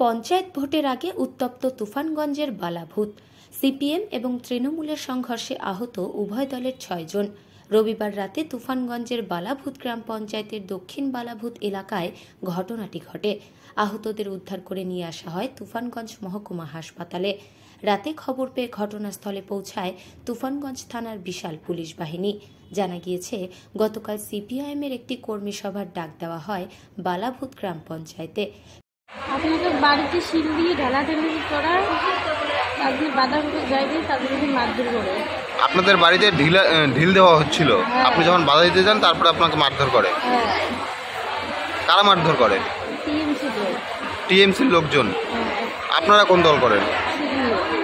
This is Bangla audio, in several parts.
পঞ্চায়েত ভোটের আগে উত্তপ্ত তুফানগঞ্জের বালাভূত। সিপিএম এবং তৃণমূলের সংঘর্ষে আহত উভয় দলের 6 জন। রবিবার রাতে তুফানগঞ্জের বালাভূত গ্রাম পঞ্চায়েতের দক্ষিণ বালাভূত এলাকায় ঘটনাটি ঘটে। আহতদের উদ্ধার করে নিয়ে আসা হয় তুফানগঞ্জ মহকুমা হাসপাতালে। রাতে খবর পেয়ে ঘটনাস্থলে পৌঁছায় তুফানগঞ্জ থানার বিশাল পুলিশ বাহিনী। জানা গিয়েছে, গতকাল সিপিআইএমের একটি কর্মী সভার ডাক দেওয়া হয় বালাভূত গ্রাম পঞ্চায়েতে। আপনাদের বাড়িতে শিল দিয়ে ঢালাঢালি করা, আপনি বাধা করতে যাইবে, তাদেরকে মারধর করে। আপনাদের বাড়িতে ঢিল দেওয়া হচ্ছিল, আপনি যখন বাধা দিতে যান তারপরে আপনাকে মারধর করে? কারা মারধর করে? টিএমসির লোকজন। আপনারা কোন দল করেন?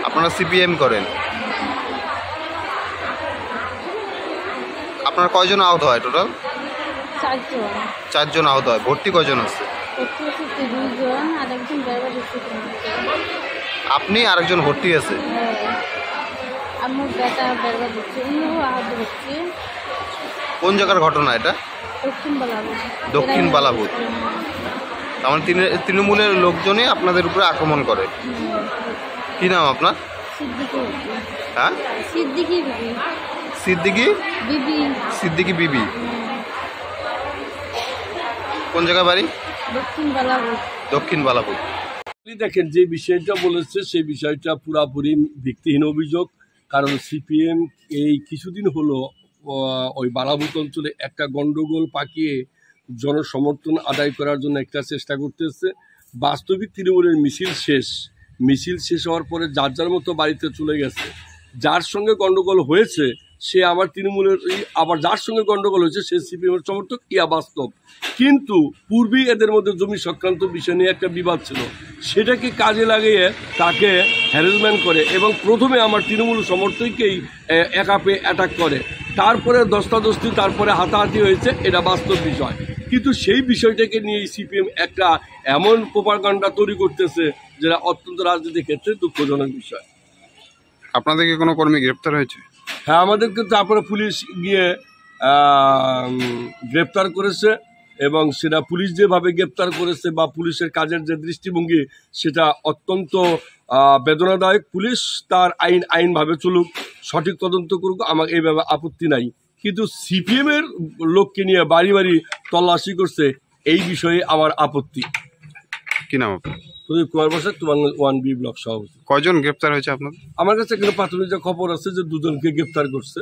আপনারা সিপিএম করেন। আপনারা কয়জন আহত হয় টোটাল? 4 জন আহত হয়। ভর্তি কয়জন আছে? আপনি আরেকজন ভর্তি আছে? কোন জায়গার ঘটনা এটা? দক্ষিণ বালাভূত। আমার তৃণমূলের লোকজনই আপনাদের উপরে আক্রমণ করে। কি নাম আপনার? হ্যাঁ, সিদ্দিকি বিবি। কোন জায়গায় বাড়ি? দক্ষিণ বালাভূত। দেখেন, যে বিষয়টা বলেছে সেই বিষয়টা পুরাপুরি ভিত্তিহীন অভিযোগ। কারণ সিপিএম এই কিছুদিন হলো ওই বালাভূত অঞ্চলে একটা গন্ডগোল পাকিয়ে জনসমর্থন আদায় করার জন্য একটা চেষ্টা করতেছে। বাস্তবিক তৃণমূলের মিছিল শেষ হওয়ার পরে যার যার মতো বাড়িতে চলে গেছে। যার সঙ্গে গন্ডগোল হয়েছে সে আবার তৃণমূলের, আবার যার সঙ্গে গন্ডগোল হয়েছে সে সিপিএমের সমর্থক, ইয়া বাস্তব। কিন্তু পূর্বেই এদের মধ্যে জমি সংক্রান্ত বিষয় নিয়ে একটা বিবাদ ছিল, সেটাকে কাজে লাগিয়ে তাকে হ্যারাসমেন্ট করে এবং প্রথমে আমার তৃণমূল সমর্থককেই একাপে অ্যাটাক করে, তারপরে দস্তাদস্তি, তারপরে হাতাহাতি হয়েছে, এটা বাস্তব বিষয়। কিন্তু সেই বিষয়টাকে নিয়ে সিপিএম একটা এমন প্রোপাগান্ডা তৈরি করতেছে যেটা অত্যন্ত রাজনীতির ক্ষেত্রে দুঃখজনক বিষয়। আপনাদের কি কোনো কর্মী গ্রেপ্তার হয়েছে? হ্যাঁ, আমাদেরকে তারপরে পুলিশ গিয়ে গ্রেপ্তার করেছে এবং সেটা পুলিশ যেভাবে গ্রেপ্তার করেছে বা পুলিশের কাজের যে দৃষ্টিভঙ্গি সেটা অত্যন্ত বেদনাদায়ক। পুলিশ তার আইনভাবে চলুক, সঠিক তদন্ত করুক, আমার এইভাবে আপত্তি নাই। কিন্তু সিপিএমের লোককে নিয়ে বাড়ি বাড়ি তল্লাশি করছে, এই বিষয়ে আমার আপত্তি। কি নাম আপনার? প্রদীপ কুমার বসাক, 1B ব্লক সভাপতি। কয়জন গ্রেপ্তার হয়েছে আপনাদের? আমার কাছে এখানে প্রাথমিক যে খবর আছে যে 2 জনকে গ্রেপ্তার করছে।